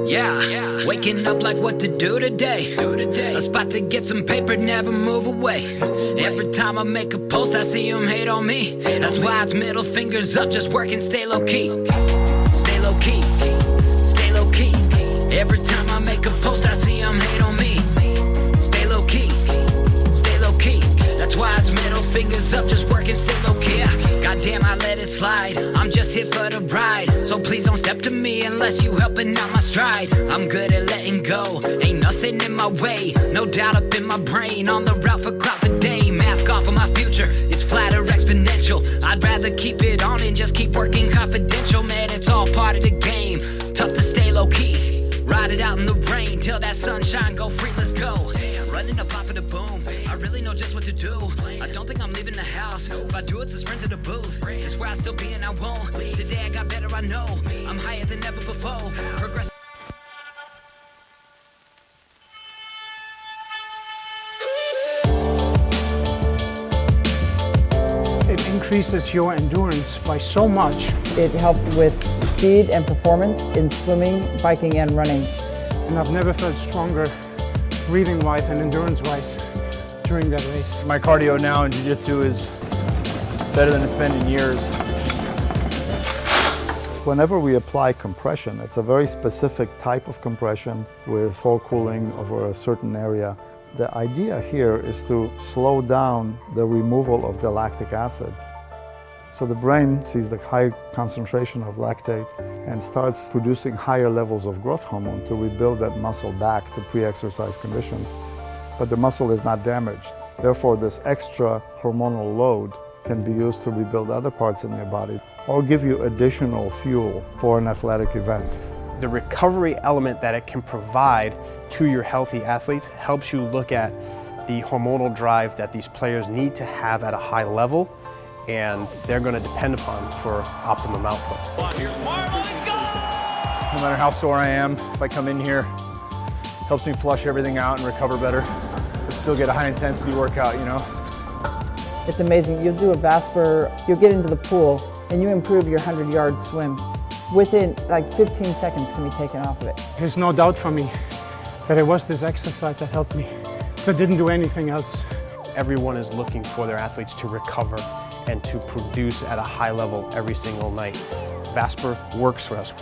Yeah, waking up like what to do today. A spot to get some paper, never move away. Every time I make a post, I see them hate on me. That's why it's middle fingers up, just working, stay low key. Stay low key, stay low key. Every time I make a post, I see them hate on me. Stay low key, stay low key. That's why it's middle fingers up, just working, stay low key. Goddamn, I let it slide. I'm just here for the ride, so please don't step to me unless you helping out my stride. I'm good at letting go, ain't nothing in my way. No doubt up in my brain, on the route for clout today. Mask off of my future, it's flat or exponential. I'd rather keep it on and just keep working confidential. Man, it's all part of the game, tough to stay low key. Ride it out in the rain till that sunshine, go free, let's go. Running up off of the boom, I really know just what to do. I don't think I'm leaving the house. If I do, it's a sprint to the booth. It's where I still be and I won't. Today I got better, I know. I'm higher than ever before. Progress. It increases your endurance by so much. It helped with speed and performance in swimming, biking, and running. And I've never felt stronger breathing-wise and endurance-wise during that race. My cardio now in jiu-jitsu is better than it's been in years. Whenever we apply compression, it's a very specific type of compression with full cooling over a certain area. The idea here is to slow down the removal of the lactic acid. So the brain sees the high concentration of lactate and starts producing higher levels of growth hormone to rebuild that muscle back to pre-exercise condition. But the muscle is not damaged. Therefore, this extra hormonal load can be used to rebuild other parts in your body or give you additional fuel for an athletic event. The recovery element that it can provide to your healthy athletes helps you look at the hormonal drive that these players need to have at a high level, and they're going to depend upon for optimum output. No matter how sore I am, if I come in here, it helps me flush everything out and recover better, but still get a high intensity workout, you know? It's amazing. You'll do a Vasper, you'll get into the pool, and you improve your 100-yard swim. Within like 15 seconds can be taken off of it. There's no doubt for me that it was this exercise that helped me. So I didn't do anything else. Everyone is looking for their athletes to recover and to produce at a high level every single night. Vasper works for us.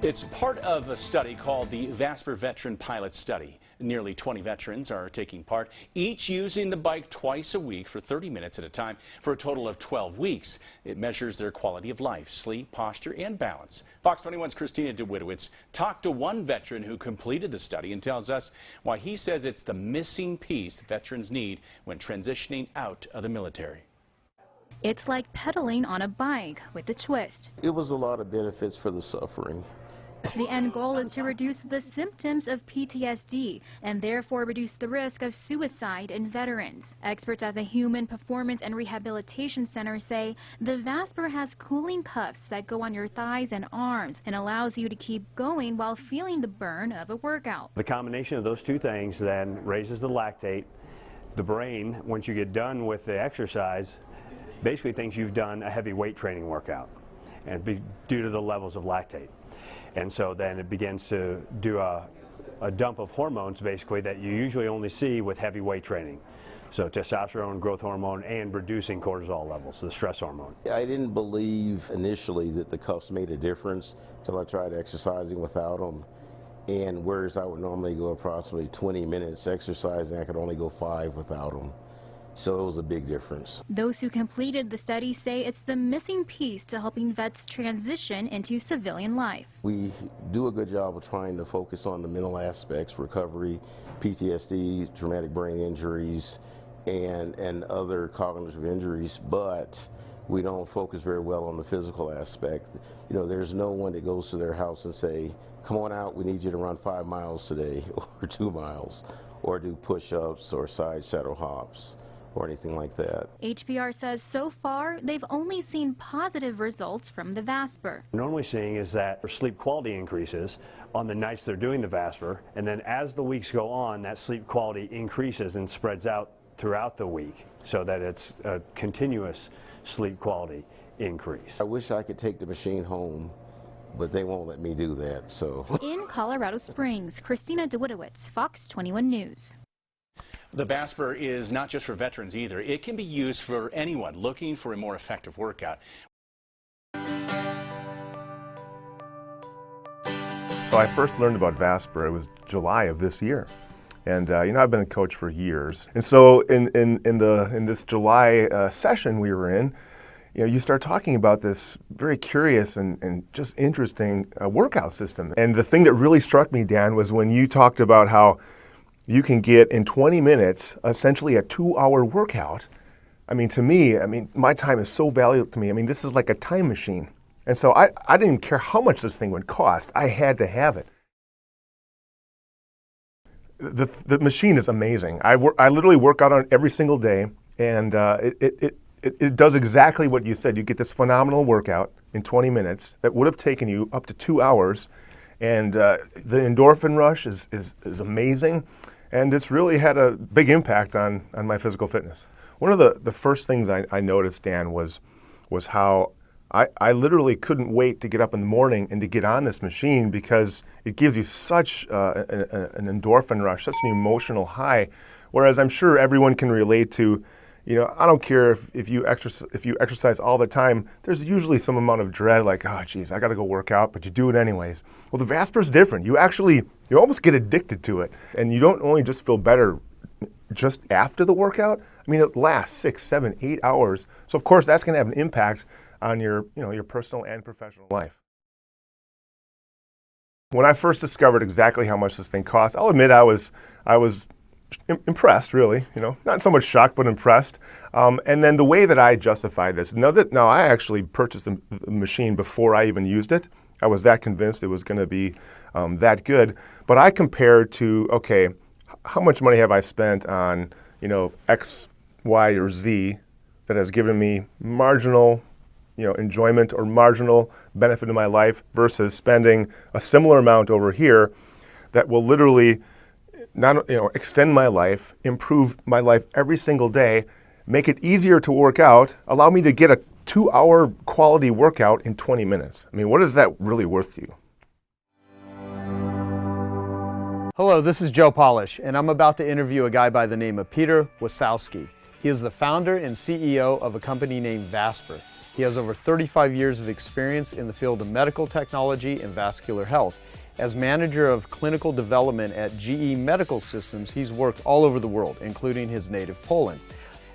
It's part of a study called the Vasper Veteran Pilot Study. Nearly 20 veterans are taking part, each using the bike twice a week for 30 minutes at a time for a total of 12 weeks. It measures their quality of life, sleep, posture, and balance. Fox 21's Christina DeWitowitz talked to one veteran who completed the study and tells us why he says it's the missing piece veterans need when transitioning out of the military. It's like pedaling on a bike with a twist. It was a lot of benefits for the suffering. The end goal is to reduce the symptoms of PTSD and therefore reduce the risk of suicide in veterans. Experts at the Human Performance and Rehabilitation Center say the Vasper has cooling cuffs that go on your thighs and arms and allows you to keep going while feeling the burn of a workout. The combination of those two things then raises the lactate. The brain, once you get done with the exercise, basically thinks you've done a heavy weight training workout, and due to the levels of lactate. And so then it begins to do a dump of hormones basically that you usually only see with heavy weight training. So testosterone, growth hormone, and reducing cortisol levels, the stress hormone. I didn't believe initially that the cuffs made a difference until I tried exercising without them. And whereas I would normally go approximately 20 minutes exercising, I could only go 5 without them. So it was a big difference. Those who completed the study say it's the missing piece to helping vets transition into civilian life. We do a good job of trying to focus on the mental aspects, recovery, PTSD, traumatic brain injuries, and other cognitive injuries, but we don't focus very well on the physical aspect. You know, there's no one that goes to their house and say, come on out, we need you to run 5 miles today, or 2 miles, or do push-ups or side saddle hops. or anything like that. HPR says so far they've only seen positive results from the Vasper. Normally seeing is that sleep quality increases on the nights they're doing the Vasper, and then as the weeks go on, that sleep quality increases and spreads out throughout the week so that it's a continuous sleep quality increase. I wish I could take the machine home, but they won't let me do that, so. In Colorado Springs, Christina DeWitowitz, Fox 21 News. The Vasper is not just for veterans either. It can be used for anyone looking for a more effective workout. So I first learned about Vasper, it was July of this year. And you know, I've been a coach for years. And so in this July session we were in, you know, you start talking about this very curious and just interesting workout system. And the thing that really struck me, Dan, was when you talked about how you can get in 20 minutes essentially a 2-hour workout. I mean, to me, my time is so valuable to me. I mean, this is like a time machine. And so I didn't even care how much this thing would cost. I had to have it. The machine is amazing. I literally work out on it every single day, and it does exactly what you said. You get this phenomenal workout in 20 minutes that would have taken you up to 2 hours, and the endorphin rush is amazing, and it's really had a big impact on my physical fitness. One of the first things I noticed, Dan, was how I literally couldn't wait to get up in the morning and to get on this machine because it gives you such an endorphin rush, such an emotional high, whereas I'm sure everyone can relate to, you know, I don't care if you exercise all the time, there's usually some amount of dread, like, oh geez, I gotta go work out, but you do it anyways. Well, the Vasper's different. You almost get addicted to it, and you don't only just feel better just after the workout. I mean, it lasts 6, 7, 8 hours. So of course that's gonna have an impact on your personal and professional life. When I first discovered exactly how much this thing cost, I'll admit I was impressed, really, you know, not so much shocked, but impressed. And then the way that I justified this, now I actually purchased the machine before I even used it. I was that convinced it was going to be that good. But I compared to, okay, how much money have I spent on, you know, X, Y, or Z that has given me marginal, you know, enjoyment or marginal benefit in my life versus spending a similar amount over here that will literally extend my life, improve my life every single day, make it easier to work out, allow me to get a 2-hour quality workout in 20 minutes. I mean, what is that really worth to you? Hello, this is Joe Polish, and I'm about to interview a guy by the name of Peter Wasowski. He is the founder and CEO of a company named Vasper. He has over 35 years of experience in the field of medical technology and vascular health. As manager of clinical development at GE Medical Systems, he's worked all over the world, including his native Poland.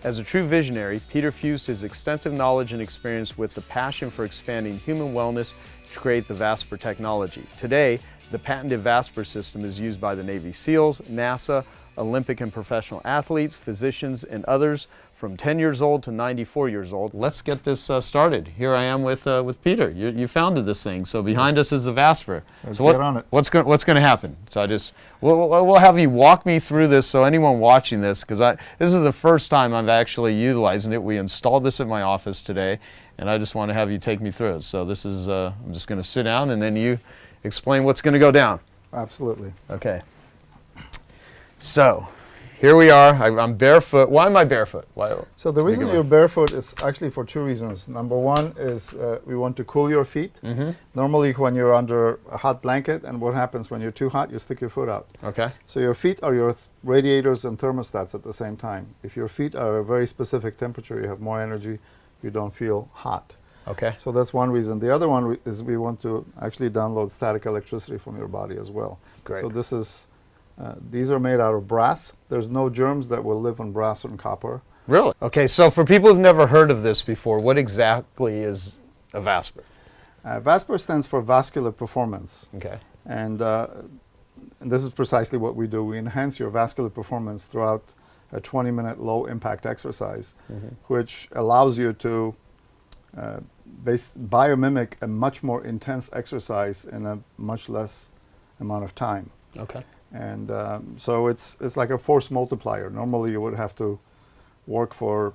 As a true visionary, Peter fused his extensive knowledge and experience with the passion for expanding human wellness to create the Vasper technology. Today, the patented Vasper system is used by the Navy SEALs, NASA, Olympic and professional athletes, physicians, and others from 10 years old to 94 years old. Let's get this started. Here I am with Peter. You founded this thing, so behind us is the Vasper. Let's get on it. What's going to happen? So we'll have you walk me through this, so anyone watching this, because this is the first time I've actually utilized it. We installed this at my office today, and I just want to have you take me through it. So this is, I'm just going to sit down, and then you explain what's going to go down. Absolutely. Okay. So, here we are. I'm barefoot. Why am I barefoot? So the reason you're barefoot is actually for two reasons. Number one is we want to cool your feet. Mm-hmm. Normally when you're under a hot blanket, and what happens when you're too hot, you stick your foot out. Okay. So your feet are your radiators and thermostats at the same time. If your feet are a very specific temperature, you have more energy, you don't feel hot. Okay. So that's one reason. The other one is we want to actually download static electricity from your body as well. Great. So this is these are made out of brass. There's no germs that will live on brass and copper. Really? Okay, so for people who've never heard of this before, what exactly is a Vasper? Vasper stands for vascular performance. Okay. And this is precisely what we do. We enhance your vascular performance throughout a 20-minute low-impact exercise, which allows you to biomimic a much more intense exercise in a much less amount of time. Okay. And so it's like a force multiplier. Normally you would have to work for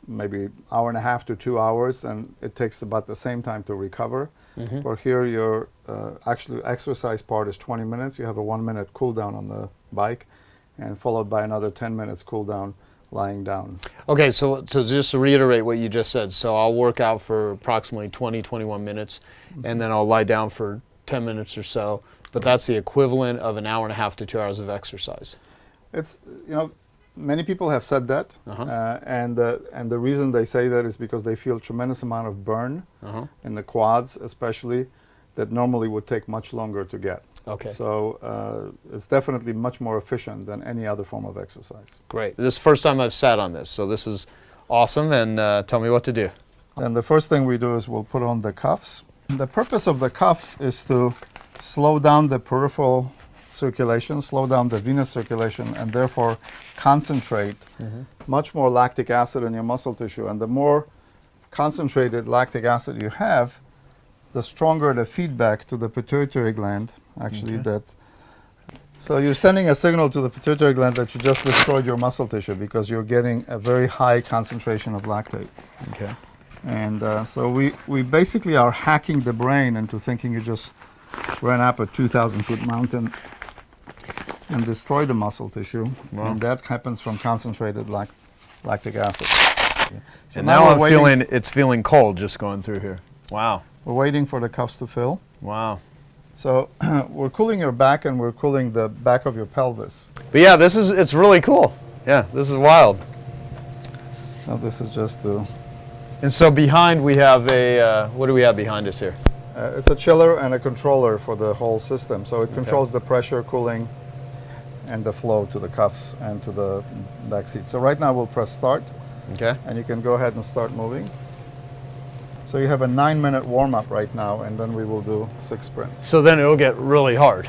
maybe hour and a half to 2 hours, and it takes about the same time to recover. Or here, your actual exercise part is 20 minutes. You have a 1 minute cool down on the bike, and followed by another 10 minutes cool down lying down. Okay, so just to reiterate what you just said, so I'll work out for approximately 20-21 minutes, and then I'll lie down for 10 minutes or so, but that's the equivalent of an hour and a half to 2 hours of exercise. It's, you know, many people have said that, and the reason they say that is because they feel tremendous amount of burn in the quads, especially, that normally would take much longer to get. Okay. So it's definitely much more efficient than any other form of exercise. Great. This is the first time I've sat on this, so this is awesome, and tell me what to do. And the first thing we do is we'll put on the cuffs. The purpose of the cuffs is to slow down the peripheral circulation, slow down the venous circulation, and therefore concentrate much more lactic acid in your muscle tissue. And the more concentrated lactic acid you have, the stronger the feedback to the pituitary gland, actually, that. So you're sending a signal to the pituitary gland that you just destroyed your muscle tissue because you're getting a very high concentration of lactate. Okay. And so we basically are hacking the brain into thinking you just ran up a 2,000-foot mountain and destroyed the muscle tissue. Wow. And that happens from concentrated lactic acid. So and now it's feeling cold just going through here. Wow. We're waiting for the cuffs to fill. Wow. So we're cooling your back, and we're cooling the back of your pelvis. But yeah, it's really cool. Yeah, this is wild. So this is just to... And so behind we have a, what do we have behind us here? It's a chiller and a controller for the whole system. So it controls the pressure, cooling, and the flow to the cuffs and to the back seat. So right now we'll press start. Okay. And you can go ahead and start moving. So you have a 9-minute warm-up right now, and then we will do 6 sprints. So then it'll get really hard.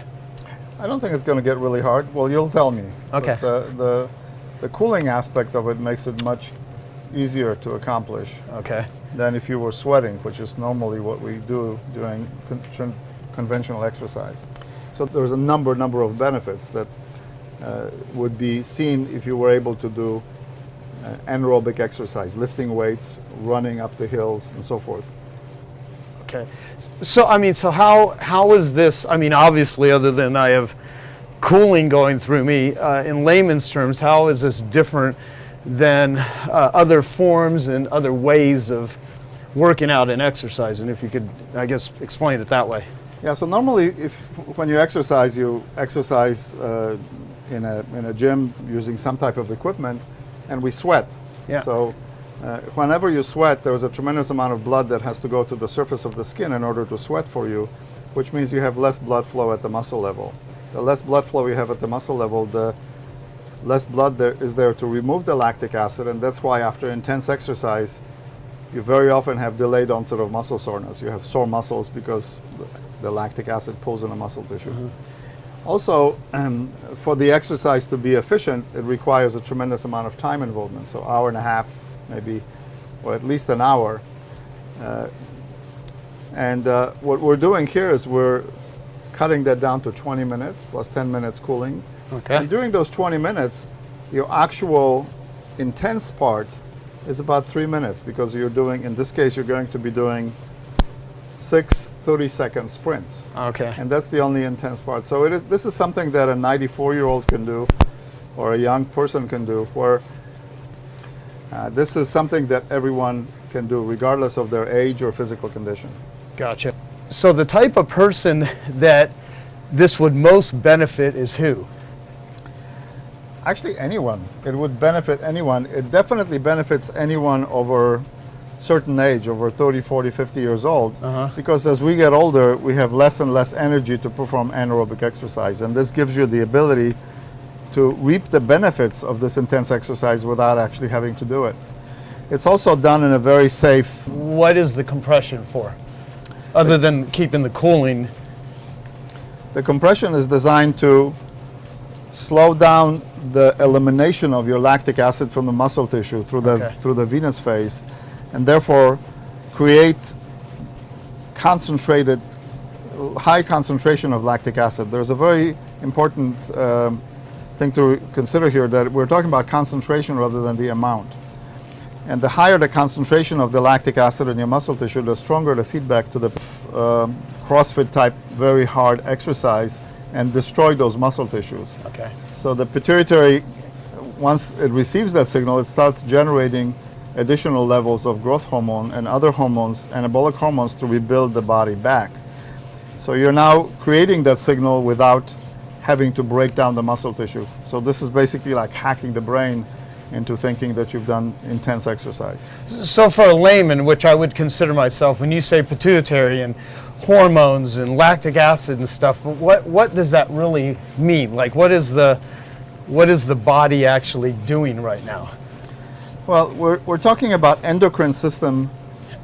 I don't think it's going to get really hard. Well, you'll tell me. Okay. But the cooling aspect of it makes it much easier to accomplish. Okay. Than if you were sweating, which is normally what we do during conventional exercise. So there's a number of benefits that would be seen if you were able to do anaerobic exercise, lifting weights, running up the hills, and so forth. Okay. So, I mean, so how is this, I mean, obviously, other than I have cooling going through me, in layman's terms, how is this different than other forms and other ways of working out and exercise? And if you could, I guess, explain it that way. Yeah, so normally when you exercise in a gym using some type of equipment, and we sweat. Yeah. So whenever you sweat, there's a tremendous amount of blood that has to go to the surface of the skin in order to sweat for you, which means you have less blood flow at the muscle level. The less blood flow you have at the muscle level, the less blood there is there to remove the lactic acid, and that's why after intense exercise, you very often have delayed onset of muscle soreness. You have sore muscles because the lactic acid pulls in the muscle tissue. Also, for the exercise to be efficient, it requires a tremendous amount of time involvement, so hour and a half, maybe, or at least an hour. What we're doing here is we're cutting that down to 20 minutes plus 10 minutes cooling. Okay. And during those 20 minutes, your actual intense part is about 3 minutes, because you're doing, in this case, you're going to be doing 6 30-second sprints. Okay. And that's the only intense part. So this is something that a 94-year-old can do, or a young person can do, where this is something that everyone can do, regardless of their age or physical condition. Gotcha. So the type of person that this would most benefit is who? Actually, anyone. It would benefit anyone. It definitely benefits anyone over certain age, over 30, 40, 50 years old, because as we get older, we have less and less energy to perform anaerobic exercise, and this gives you the ability to reap the benefits of this intense exercise without actually having to do it. It's also done in a very safe... What is the compression for, other than keeping the cooling? The compression is designed to slow down the elimination of your lactic acid from the muscle tissue through the venous phase, and therefore create concentrated, high concentration of lactic acid. There's a very important thing to consider here, that we're talking about concentration rather than the amount. And the higher the concentration of the lactic acid in your muscle tissue, the stronger the feedback to the CrossFit type very hard exercise and destroy those muscle tissues. Okay. So the pituitary, once it receives that signal, it starts generating additional levels of growth hormone and other hormones, anabolic hormones, to rebuild the body back. So you're now creating that signal without having to break down the muscle tissue. So this is basically like hacking the brain into thinking that you've done intense exercise. So for a layman, which I would consider myself, when you say pituitary and hormones and lactic acid and stuff, what does that really mean? Like what is the body actually doing right now? Well, we're talking about endocrine system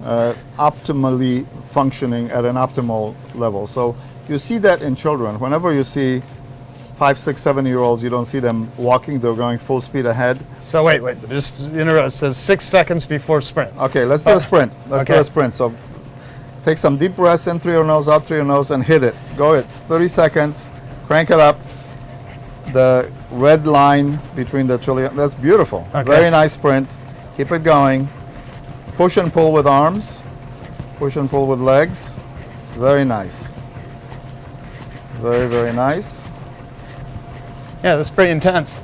optimally functioning at an optimal level. So you see that in children. Whenever you see 5, 6, 7-year-olds, you don't see them walking, they're going full speed ahead. So wait, just interrupt. It says 6 seconds before sprint. Okay, let's do a sprint. Let's do a sprint. So take some deep breaths in through your nose, out through your nose, and hit it. Go, it's 30 seconds, crank it up. The red line between the trillion, that's beautiful. Okay. Very nice sprint. Keep it going. Push and pull with arms. Push and pull with legs. Very nice. Very, very nice. Yeah, that's pretty intense.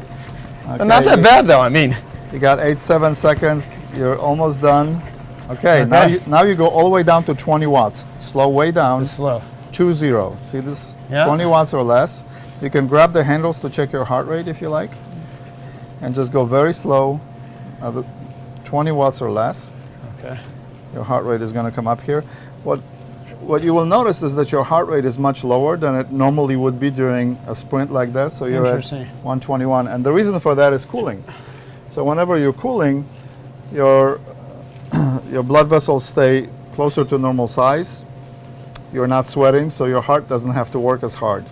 Okay, Not that bad though, I mean. You got 8, 7 seconds. You're almost done. Okay, now you go all the way down to 20 watts. Slow way down. It's slow. 2-0. See this? Yeah. 20 watts or less. You can grab the handles to check your heart rate if you like. And just go very slow. 20 watts or less. Okay. Your heart rate is going to come up here. What you will notice is that your heart rate is much lower than it normally would be during a sprint like that. So you're at 121. And the reason for that is cooling. So whenever you're cooling, your blood vessels stay closer to normal size. You're not sweating, so your heart doesn't have to work as hard.